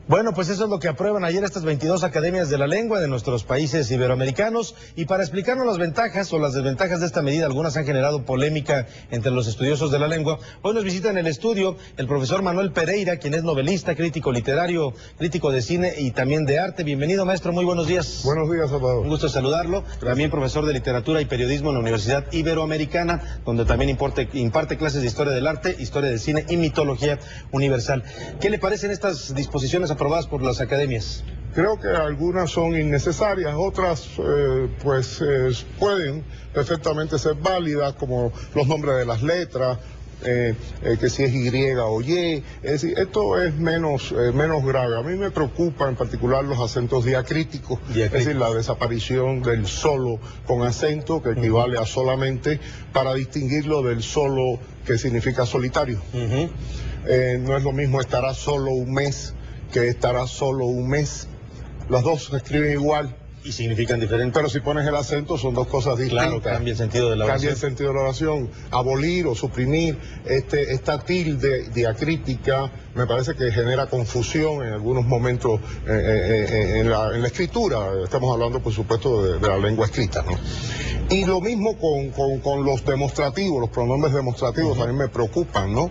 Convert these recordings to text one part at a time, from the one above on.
Bueno, pues eso es lo que aprueban ayer estas 22 academias de la lengua de nuestros países iberoamericanos. Y para explicarnos las ventajas o las desventajas de esta medida, algunas han generado polémica entre los estudiosos de la lengua. Hoy nos visita en el estudio el profesor Manuel Pereira, quien es novelista, crítico literario, crítico de cine y también de arte. Bienvenido, maestro, muy buenos días. Buenos días, Salvador. Un gusto saludarlo. Gracias. También profesor de literatura y periodismo en la Universidad Iberoamericana, donde también imparte clases de historia del arte, historia del cine y mitología universal. ¿Qué le parecen estas disposiciones aprobadas por las academias? Creo que algunas son innecesarias, otras pueden perfectamente ser válidas, como los nombres de las letras, que si es Y o Y. Es decir, esto es menos grave. A mí me preocupa en particular los acentos diacríticos, es decir, la desaparición del solo con acento, que equivale a solamente, para distinguirlo del solo que significa solitario. No es lo mismo estará solo un mes que estará solo un mes. Las dos se escriben igual. Y significan diferente. Pero si pones el acento son dos cosas distintas. Claro, cambia el sentido de la oración. Cambia el sentido de la oración. Abolir o suprimir esta tilde diacrítica me parece que genera confusión en algunos momentos en la escritura. Estamos hablando, por supuesto, de la lengua escrita, ¿no? Y lo mismo con los demostrativos, los pronombres demostrativos también me preocupan, ¿no?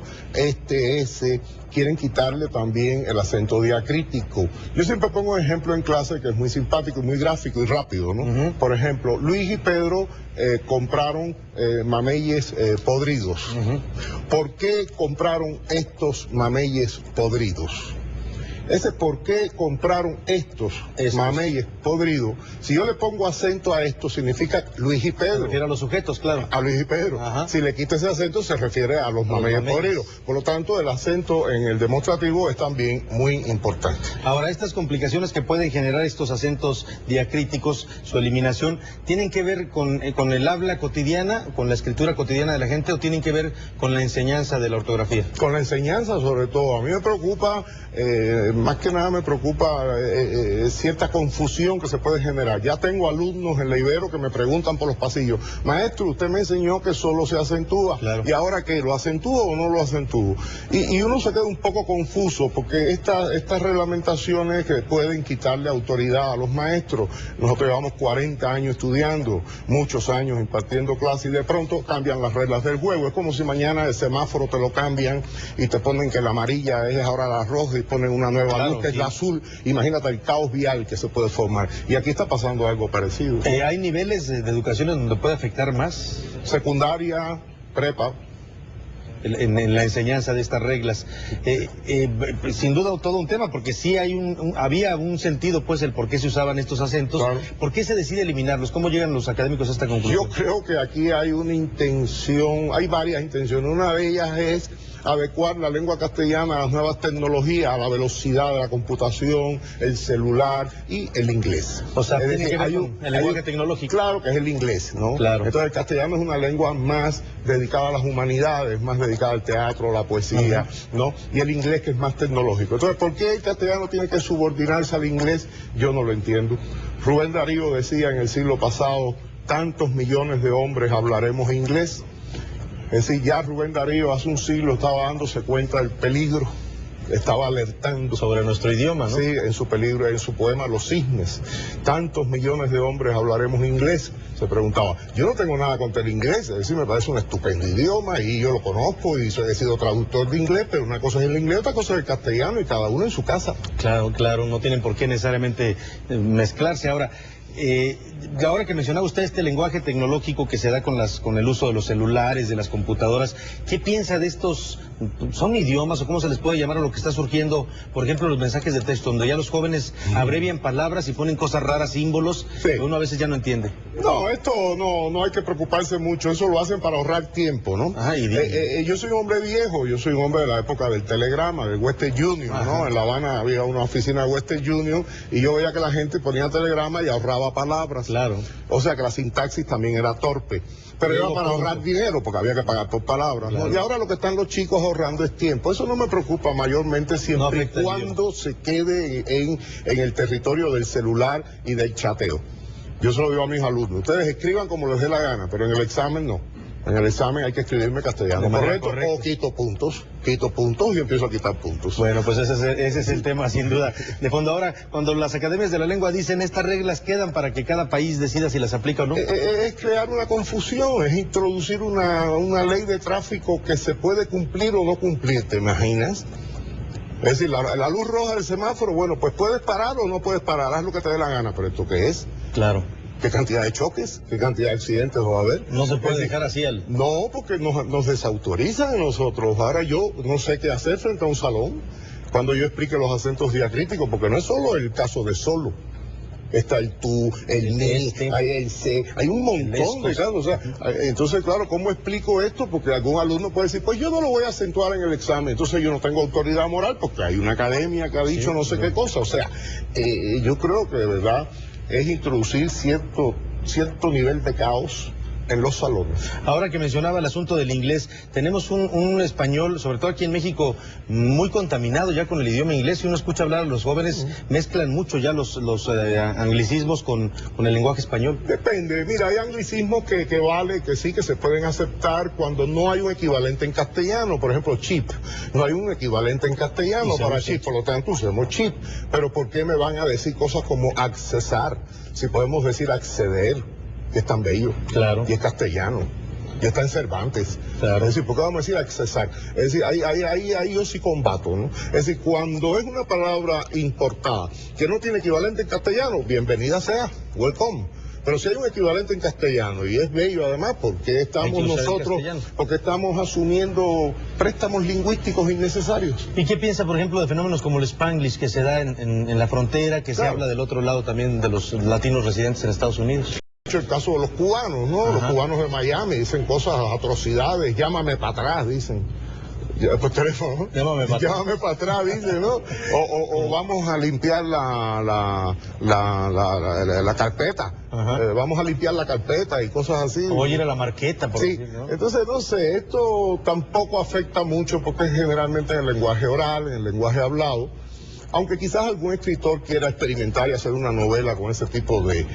Quieren quitarle también el acento diacrítico. Yo siempre pongo un ejemplo en clase que es muy simpático, muy gráfico y rápido, ¿no? Por ejemplo, Luis y Pedro compraron mameyes podridos. ¿Por qué compraron estos mameyes podridos? Ese por qué compraron estos mameyes podridos. Si yo le pongo acento a esto, significa Luis y Pedro. Se refiere a los sujetos, claro. A Luis y Pedro. Si le quita ese acento, se refiere a los mameyes podridos. Por lo tanto, el acento en el demostrativo es también muy importante. Ahora, estas complicaciones que pueden generar estos acentos diacríticos, su eliminación, ¿tienen que ver con el habla cotidiana, con la escritura cotidiana de la gente, o tienen que ver con la enseñanza de la ortografía? Con la enseñanza, sobre todo. A mí me preocupa... más que nada me preocupa cierta confusión que se puede generar. Ya tengo alumnos en la Ibero que me preguntan por los pasillos: maestro, usted me enseñó que solo se acentúa, ¿y ahora qué? ¿Lo acentúo o no lo acentúo? Y uno se queda un poco confuso porque estas reglamentaciones que pueden quitarle autoridad a los maestros. Nosotros llevamos 40 años estudiando, muchos años impartiendo clases, y de pronto cambian las reglas del juego. Es como si mañana el semáforo te lo cambian y te ponen que la amarilla es ahora la roja y ponen una nueva luz que es la azul. Imagínate el caos vial que se puede formar. Y aquí está pasando algo parecido. ¿Hay niveles de educación en donde puede afectar más? Secundaria, prepa. En la enseñanza de estas reglas. Sin duda todo un tema, porque sí había un sentido, pues, el por qué se usaban estos acentos. Claro. ¿Por qué se decide eliminarlos? ¿Cómo llegan los académicos a esta conclusión? Yo creo que aquí hay una intención, hay varias intenciones. Una de ellas es adecuar la lengua castellana a las nuevas tecnologías, a la velocidad de la computación, el celular y el inglés. O sea, tiene que ver con el lenguaje tecnológico. Claro, que es el inglés, ¿no? Claro. Entonces el castellano es una lengua más dedicada a las humanidades, más dedicada al teatro, la poesía, ¿no? Y el inglés, que es más tecnológico. Entonces, ¿por qué el castellano tiene que subordinarse al inglés? Yo no lo entiendo. Rubén Darío decía en el siglo pasado: tantos millones de hombres hablaremos inglés. Es decir, ya Rubén Darío hace un siglo estaba dándose cuenta del peligro, estaba alertando sobre nuestro idioma, ¿no? Sí, en su poema Los Cisnes. Tantos millones de hombres hablaremos inglés. Se preguntaba. Yo no tengo nada contra el inglés, es decir, me parece un estupendo idioma y yo lo conozco y he sido traductor de inglés, pero una cosa es el inglés, otra cosa es el castellano, y cada uno en su casa. Claro, no tienen por qué necesariamente mezclarse. Ahora que mencionaba usted este lenguaje tecnológico que se da con el uso de los celulares, de las computadoras, ¿qué piensa de estos? ¿Son idiomas o cómo se les puede llamar a lo que está surgiendo? Por ejemplo, los mensajes de texto, donde ya los jóvenes abrevian palabras y ponen cosas raras, símbolos, que uno a veces ya no entiende. No, esto no hay que preocuparse mucho, eso lo hacen para ahorrar tiempo, ¿no? Yo soy un hombre viejo, yo soy un hombre de la época del telegrama, del Western Union, ¿no? En La Habana había una oficina de Western Union y yo veía que la gente ponía telegrama y ahorraba palabras. Claro. O sea que la sintaxis también era torpe. Pero era para ahorrar dinero, porque había que pagar por palabras. Claro. ¿No? Y ahora lo que están los chicos ahorrando es tiempo. Eso no me preocupa mayormente siempre y cuando se quede en el territorio del celular y del chateo. Yo se lo digo a mis alumnos: ustedes escriban como les dé la gana, pero en el examen no. En el examen hay que escribirme castellano correcto, o quito puntos y empiezo a quitar puntos. Bueno, pues ese es el tema, sin duda, de fondo. Ahora, cuando las academias de la lengua dicen estas reglas quedan para que cada país decida si las aplica o no. Es crear una confusión, es introducir una ley de tráfico que se puede cumplir o no cumplir, ¿te imaginas? Es decir, la luz roja del semáforo, bueno, pues puedes parar o no puedes parar, haz lo que te dé la gana, pero ¿esto qué es? Claro. ¿Qué cantidad de choques? ¿Qué cantidad de accidentes va a haber? No se puede dejar así al... No, porque nos desautorizan a nosotros. Ahora yo no sé qué hacer frente a un salón cuando yo explique los acentos diacríticos, porque no es solo el caso de solo. Está el tú, el ni, hay el se, hay un montón de casos. O sea, entonces, claro, ¿cómo explico esto? Porque algún alumno puede decir, pues yo no lo voy a acentuar en el examen, entonces yo no tengo autoridad moral porque hay una academia que ha dicho no sé qué cosa. O sea, yo creo que de verdad es introducir cierto nivel de caos en los salones. Ahora que mencionaba el asunto del inglés, tenemos un español, sobre todo aquí en México, muy contaminado ya con el idioma inglés. Si uno escucha hablar a los jóvenes, mezclan mucho ya los anglicismos con el lenguaje español. Depende, mira, hay anglicismos que vale, que sí, que se pueden aceptar cuando no hay un equivalente en castellano. Por ejemplo, chip, no hay un equivalente en castellano para chip, por lo tanto usemos chip. Pero ¿por qué me van a decir cosas como accesar? Si podemos decir acceder, que es tan bello, claro, y es castellano, y está en Cervantes. Claro. Es decir, ¿por qué vamos a decir accesar? Es decir, ahí yo sí combato, ¿no? Es decir, cuando es una palabra importada que no tiene equivalente en castellano, bienvenida sea, welcome. Pero si hay un equivalente en castellano y es bello además, ¿por qué estamos nosotros, porque estamos asumiendo préstamos lingüísticos innecesarios? ¿Y qué piensa, por ejemplo, de fenómenos como el Spanglish que se da en la frontera, que se habla del otro lado también de los latinos residentes en Estados Unidos? El caso de los cubanos, ¿no? Ajá. Los cubanos de Miami dicen cosas, atrocidades, llámame para atrás, dicen. Por teléfono, ¿no? Llámame para atrás, dicen, ¿no? O vamos a limpiar la carpeta. Vamos a limpiar la carpeta y cosas así. O voy a ir a la marqueta, por sí, decir, ¿no? Entonces, no sé, esto tampoco afecta mucho porque es generalmente en el lenguaje oral, en el lenguaje hablado. Aunque quizás algún escritor quiera experimentar y hacer una novela con ese tipo de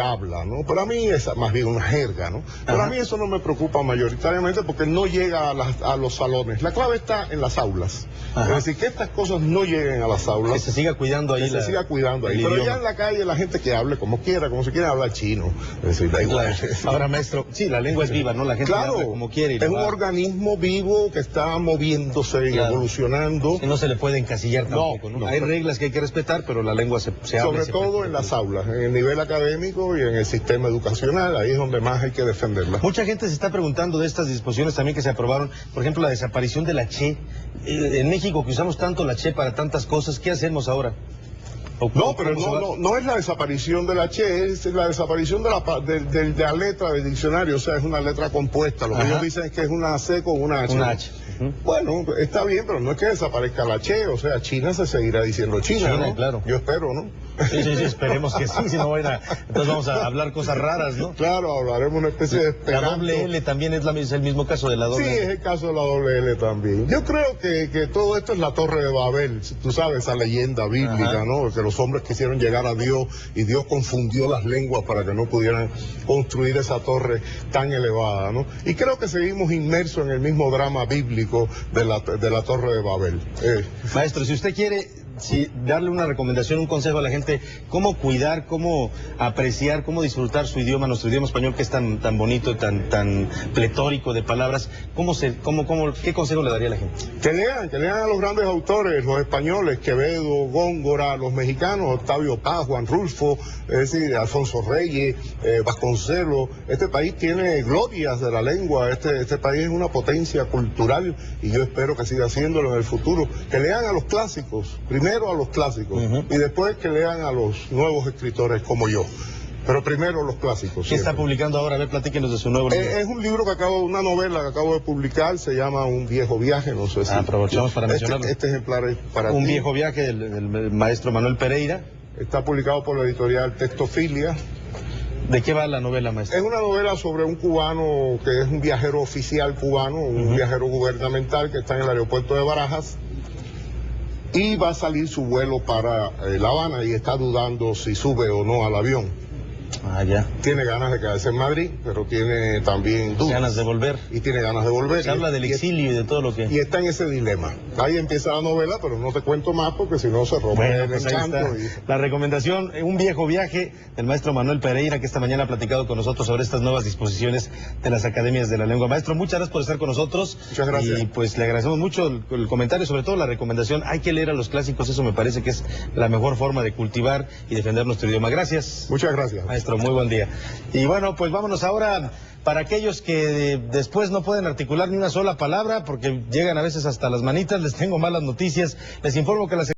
habla, ¿no? Pero a mí es más bien una jerga, ¿no? Pero a mí eso no me preocupa mayoritariamente porque no llega a los salones. La clave está en las aulas. Es decir, que estas cosas no lleguen a las aulas. Que se siga cuidando ahí. Que se siga cuidando ahí. Pero ya en la calle la gente que hable como quiera, como si quiera hablar chino. Es decir, da igual. Ahora, maestro, sí, la lengua es viva, ¿no? La gente habla como quiere. Es un organismo vivo que está moviéndose y evolucionando. Y no se le puede encasillar tampoco, ¿no? Hay reglas que hay que respetar, pero la lengua se habla. Sobre todo en las aulas, en el nivel académico y en el sistema educacional, ahí es donde más hay que defenderla. Mucha gente se está preguntando de estas disposiciones también que se aprobaron, por ejemplo, la desaparición de la che. En México, que usamos tanto la che para tantas cosas, ¿qué hacemos ahora? No, pero no es la desaparición de la che, es la desaparición de la letra del diccionario, o sea, es una letra compuesta. Lo que ellos dicen es que es una C con una H. Una H. Bueno, está bien, pero no es que desaparezca la che, o sea, China se seguirá diciendo China, ¿no? Claro. Yo espero, ¿no? Sí, esperemos que sí, si no van entonces vamos a hablar cosas raras, ¿no? Claro, hablaremos una especie de esperanto. La doble L también es el mismo caso de la doble L. Sí, es el caso de la doble L también. Yo creo que todo esto es la Torre de Babel, tú sabes, esa leyenda bíblica, ¿no? Que los hombres quisieron llegar a Dios y Dios confundió las lenguas para que no pudieran construir esa torre tan elevada, ¿no? Y creo que seguimos inmersos en el mismo drama bíblico de la Torre de Babel. Maestro, si usted quiere darle una recomendación, un consejo a la gente, cómo cuidar, cómo apreciar, cómo disfrutar su idioma, nuestro idioma español que es tan bonito, tan pletórico de palabras, ¿qué consejo le daría a la gente? Que lean a los grandes autores, los españoles, Quevedo, Góngora, los mexicanos, Octavio Paz, Juan Rulfo, es decir, Alfonso Reyes, Vasconcelos. Este país tiene glorias de la lengua, este país es una potencia cultural y yo espero que siga haciéndolo en el futuro. Que lean a los clásicos, primero a los clásicos y después que lean a los nuevos escritores como yo. Pero primero los clásicos. ¿Qué está publicando ahora? A ver, platíquenos de su nuevo libro. Es un libro una novela que acabo de publicar, se llama Un viejo viaje, no sé si... Aprovechamos para mencionarlo. Este ejemplar es para Un viejo viaje del maestro Manuel Pereira. Está publicado por la editorial Textofilia. ¿De qué va la novela, maestro? Es una novela sobre un cubano que es un viajero oficial cubano, un viajero gubernamental que está en el aeropuerto de Barajas. Y va a salir su vuelo para La Habana y está dudando si sube o no al avión. Ah, ya. Tiene ganas de quedarse en Madrid, pero tiene también dudas. Ganas de volver. Y tiene ganas de volver. Se habla del exilio y de todo lo que... Y está en ese dilema. Ahí empieza la novela, pero no te cuento más porque si no se rompe el pues ahí encanto. está. La recomendación, un viejo viaje del maestro Manuel Pereira, que esta mañana ha platicado con nosotros sobre estas nuevas disposiciones de las academias de la lengua. Maestro, muchas gracias por estar con nosotros. Muchas gracias. Y pues le agradecemos mucho el comentario, sobre todo la recomendación. Hay que leer a los clásicos, eso me parece que es la mejor forma de cultivar y defender nuestro idioma. Gracias. Muchas gracias. Maestro, muy buen día. Y bueno, pues vámonos ahora para aquellos que después no pueden articular ni una sola palabra porque llegan a veces hasta las manitas. Les tengo malas noticias. Les informo que la